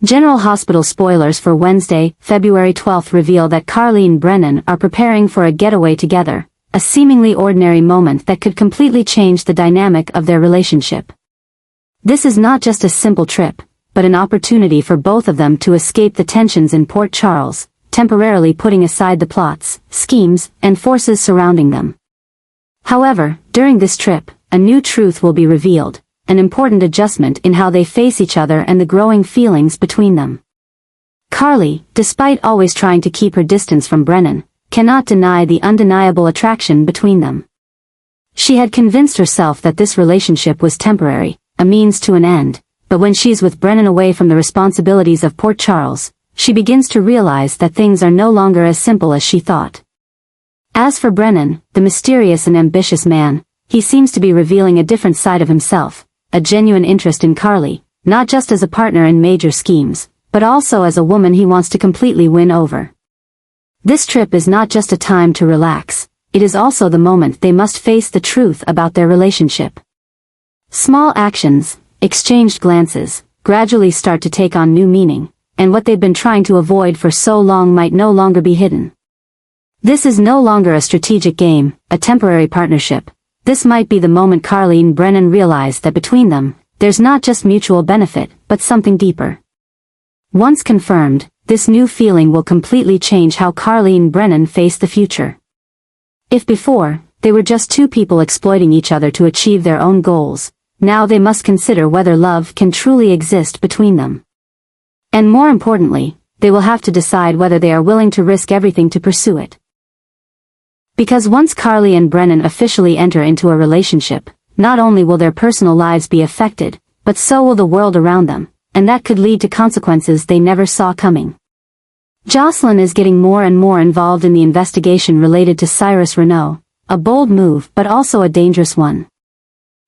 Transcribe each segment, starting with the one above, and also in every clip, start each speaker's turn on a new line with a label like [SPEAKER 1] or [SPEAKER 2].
[SPEAKER 1] General Hospital spoilers for Wednesday, February 12 reveal that Carly and Brennan are preparing for a getaway together, a seemingly ordinary moment that could completely change the dynamic of their relationship. This is not just a simple trip, but an opportunity for both of them to escape the tensions in Port Charles, temporarily putting aside the plots, schemes, and forces surrounding them. However, during this trip, a new truth will be revealed, an important adjustment in how they face each other and the growing feelings between them. Carly, despite always trying to keep her distance from Brennan, cannot deny the undeniable attraction between them. She had convinced herself that this relationship was temporary, a means to an end, but when she's with Brennan away from the responsibilities of Port Charles, she begins to realize that things are no longer as simple as she thought. As for Brennan, the mysterious and ambitious man, he seems to be revealing a different side of himself, a genuine interest in Carly, not just as a partner in major schemes, but also as a woman he wants to completely win over. This trip is not just a time to relax, it is also the moment they must face the truth about their relationship. Small actions, exchanged glances, gradually start to take on new meaning, and what they've been trying to avoid for so long might no longer be hidden. This is no longer a strategic game, a temporary partnership. This might be the moment Carly and Brennan realize that between them, there's not just mutual benefit, but something deeper. Once confirmed, this new feeling will completely change how Carly and Brennan face the future. If before, they were just two people exploiting each other to achieve their own goals, now they must consider whether love can truly exist between them. And more importantly, they will have to decide whether they are willing to risk everything to pursue it. Because once Carly and Brennan officially enter into a relationship, not only will their personal lives be affected, but so will the world around them, and that could lead to consequences they never saw coming. Jocelyn is getting more and more involved in the investigation related to Cyrus Renaud, a bold move but also a dangerous one.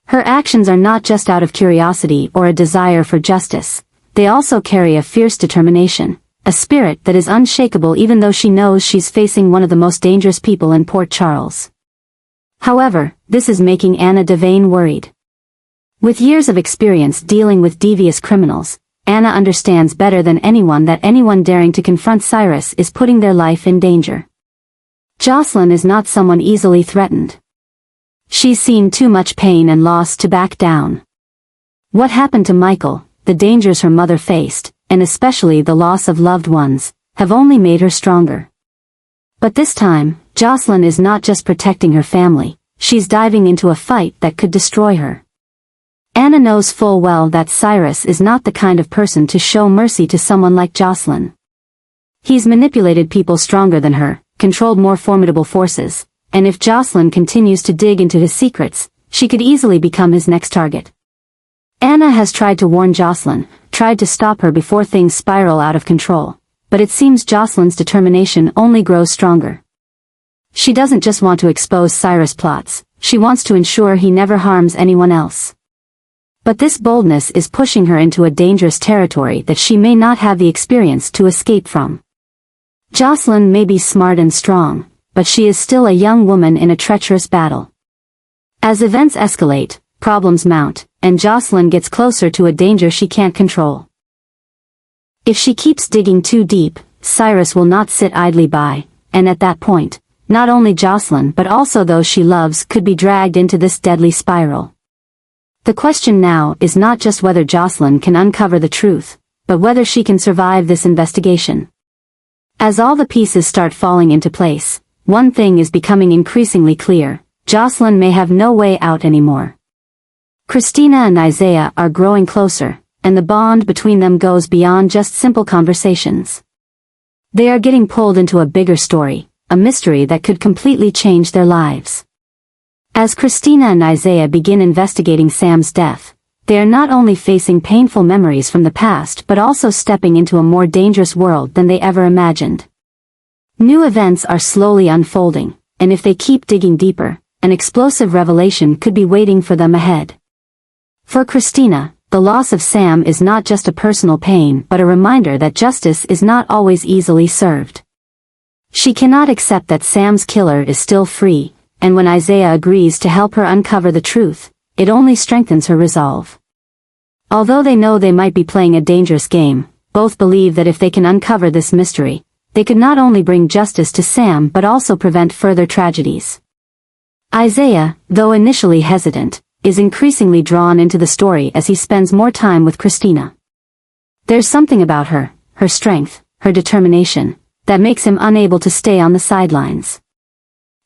[SPEAKER 1] Her actions are not just out of curiosity or a desire for justice, they also carry a fierce determination, a spirit that is unshakable even though she knows she's facing one of the most dangerous people in Port Charles. However, this is making Anna Devane worried. With years of experience dealing with devious criminals, Anna understands better than anyone that anyone daring to confront Cyrus is putting their life in danger. Jocelyn is not someone easily threatened. She's seen too much pain and loss to back down. What happened to Michael, the dangers her mother faced, and especially the loss of loved ones, have only made her stronger. But this time, Jocelyn is not just protecting her family, she's diving into a fight that could destroy her. Anna knows full well that Cyrus is not the kind of person to show mercy to someone like Jocelyn. He's manipulated people stronger than her, controlled more formidable forces, and if Jocelyn continues to dig into his secrets, she could easily become his next target. Anna has tried to warn Jocelyn, tried to stop her before things spiral out of control, but it seems Jocelyn's determination only grows stronger. She doesn't just want to expose Cyrus' plots, she wants to ensure he never harms anyone else. But this boldness is pushing her into a dangerous territory that she may not have the experience to escape from. Jocelyn may be smart and strong, but she is still a young woman in a treacherous battle. As events escalate, problems mount, and Jocelyn gets closer to a danger she can't control. If she keeps digging too deep, Cyrus will not sit idly by, and at that point, not only Jocelyn but also those she loves could be dragged into this deadly spiral. The question now is not just whether Jocelyn can uncover the truth, but whether she can survive this investigation. As all the pieces start falling into place, one thing is becoming increasingly clear: Jocelyn may have no way out anymore. Christina and Isaiah are growing closer, and the bond between them goes beyond just simple conversations. They are getting pulled into a bigger story, a mystery that could completely change their lives. As Christina and Isaiah begin investigating Sam's death, they are not only facing painful memories from the past but also stepping into a more dangerous world than they ever imagined. New events are slowly unfolding, and if they keep digging deeper, an explosive revelation could be waiting for them ahead. For Christina, the loss of Sam is not just a personal pain but a reminder that justice is not always easily served. She cannot accept that Sam's killer is still free, and when Isaiah agrees to help her uncover the truth, it only strengthens her resolve. Although they know they might be playing a dangerous game, both believe that if they can uncover this mystery, they could not only bring justice to Sam but also prevent further tragedies. Isaiah, though initially hesitant, is increasingly drawn into the story as he spends more time with Christina. There's something about her, her strength, her determination, that makes him unable to stay on the sidelines.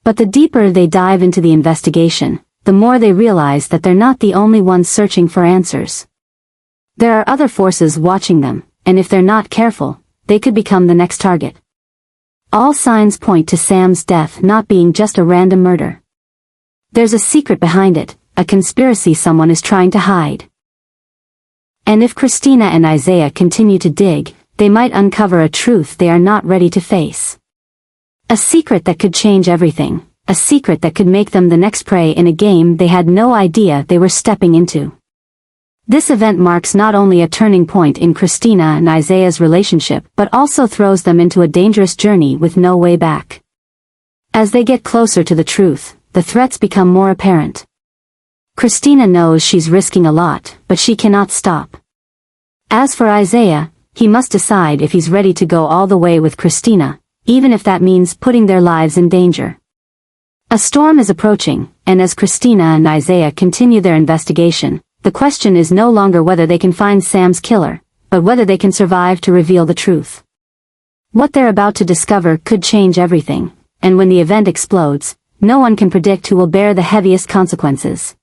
[SPEAKER 1] But the deeper they dive into the investigation, the more they realize that they're not the only ones searching for answers. There are other forces watching them, and if they're not careful, they could become the next target. All signs point to Sam's death not being just a random murder. There's a secret behind it, a conspiracy someone is trying to hide. And if Christina and Isaiah continue to dig, they might uncover a truth they are not ready to face. A secret that could change everything, a secret that could make them the next prey in a game they had no idea they were stepping into. This event marks not only a turning point in Christina and Isaiah's relationship but also throws them into a dangerous journey with no way back. As they get closer to the truth, the threats become more apparent. Christina knows she's risking a lot, but she cannot stop. As for Isaiah, he must decide if he's ready to go all the way with Christina, even if that means putting their lives in danger. A storm is approaching, and as Christina and Isaiah continue their investigation, the question is no longer whether they can find Sam's killer, but whether they can survive to reveal the truth. What they're about to discover could change everything, and when the event explodes, no one can predict who will bear the heaviest consequences.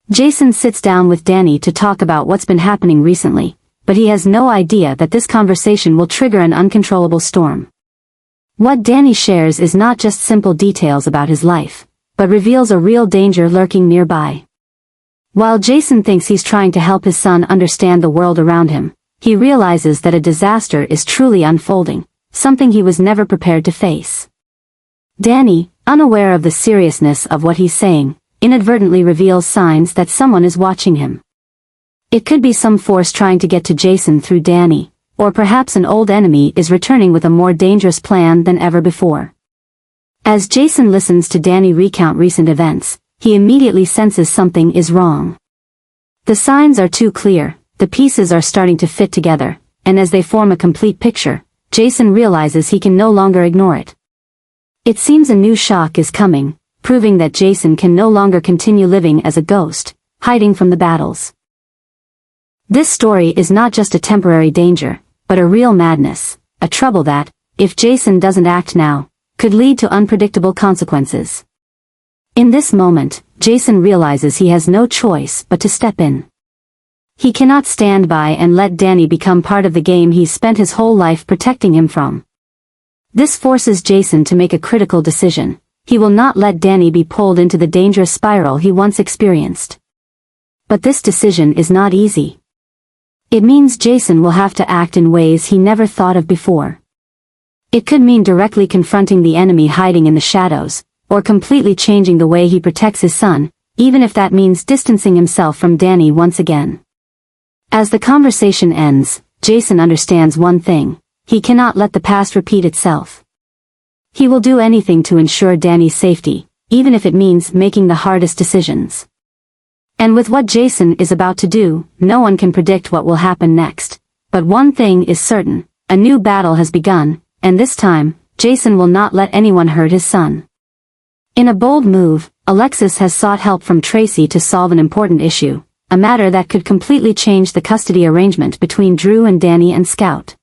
[SPEAKER 1] Jason sits down with Danny to talk about what's been happening recently, but he has no idea that this conversation will trigger an uncontrollable storm. What Danny shares is not just simple details about his life, but reveals a real danger lurking nearby. While Jason thinks he's trying to help his son understand the world around him, he realizes that a disaster is truly unfolding, something he was never prepared to face. Danny, unaware of the seriousness of what he's saying, inadvertently reveals signs that someone is watching him. It could be some force trying to get to Jason through Danny, or perhaps an old enemy is returning with a more dangerous plan than ever before. As Jason listens to Danny recount recent events, he immediately senses something is wrong. The signs are too clear, the pieces are starting to fit together, and as they form a complete picture, Jason realizes he can no longer ignore it. It seems a new shock is coming, proving that Jason can no longer continue living as a ghost, hiding from the battles. This story is not just a temporary danger, but a real madness, a trouble that, if Jason doesn't act now, could lead to unpredictable consequences. In this moment, Jason realizes he has no choice but to step in. He cannot stand by and let Danny become part of the game he's spent his whole life protecting him from. This forces Jason to make a critical decision. He will not let Danny be pulled into the dangerous spiral he once experienced. But this decision is not easy. It means Jason will have to act in ways he never thought of before. It could mean directly confronting the enemy hiding in the shadows, or completely changing the way he protects his son, even if that means distancing himself from Danny once again. As the conversation ends, Jason understands one thing: he cannot let the past repeat itself. He will do anything to ensure Danny's safety, even if it means making the hardest decisions. And with what Jason is about to do, no one can predict what will happen next. But one thing is certain: a new battle has begun, and this time, Jason will not let anyone hurt his son. In a bold move, Alexis has sought help from Tracy to solve an important issue, a matter that could completely change the custody arrangement between Drew and Danny and Scout.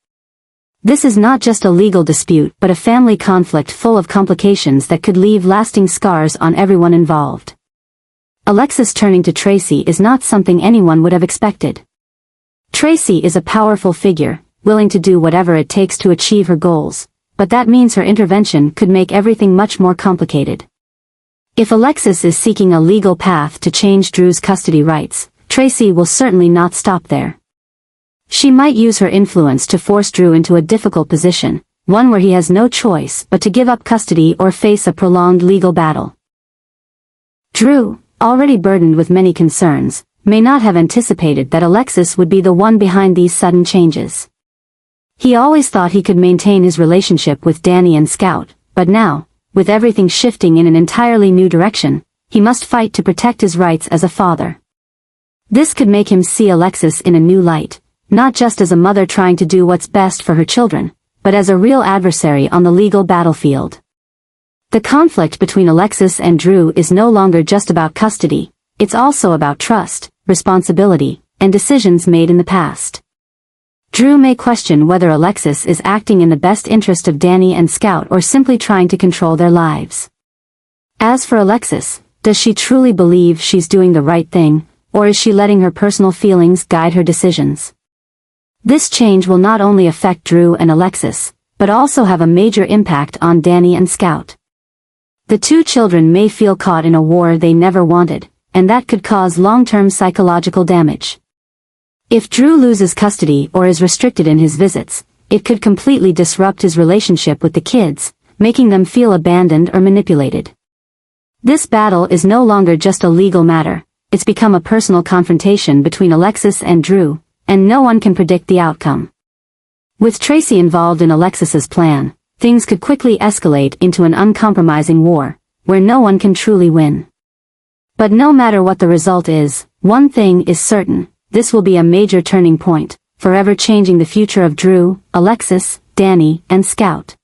[SPEAKER 1] This is not just a legal dispute but a family conflict full of complications that could leave lasting scars on everyone involved. Alexis turning to Tracy is not something anyone would have expected. Tracy is a powerful figure, willing to do whatever it takes to achieve her goals, but that means her intervention could make everything much more complicated. If Alexis is seeking a legal path to change Drew's custody rights, Tracy will certainly not stop there. She might use her influence to force Drew into a difficult position, one where he has no choice but to give up custody or face a prolonged legal battle. Drew, already burdened with many concerns, may not have anticipated that Alexis would be the one behind these sudden changes. He always thought he could maintain his relationship with Danny and Scout, but now, with everything shifting in an entirely new direction, he must fight to protect his rights as a father. This could make him see Alexis in a new light, not just as a mother trying to do what's best for her children, but as a real adversary on the legal battlefield. The conflict between Alexis and Drew is no longer just about custody, it's also about trust, responsibility, and decisions made in the past. Drew may question whether Alexis is acting in the best interest of Danny and Scout or simply trying to control their lives. As for Alexis, does she truly believe she's doing the right thing, or is she letting her personal feelings guide her decisions? This change will not only affect Drew and Alexis, but also have a major impact on Danny and Scout. The two children may feel caught in a war they never wanted, and that could cause long-term psychological damage. If Drew loses custody or is restricted in his visits, it could completely disrupt his relationship with the kids, making them feel abandoned or manipulated. This battle is no longer just a legal matter, it's become a personal confrontation between Alexis and Drew, and no one can predict the outcome. With Tracy involved in Alexis's plan, things could quickly escalate into an uncompromising war, where no one can truly win. But no matter what the result is, one thing is certain, this will be a major turning point, forever changing the future of Drew, Alexis, Danny, and Scout.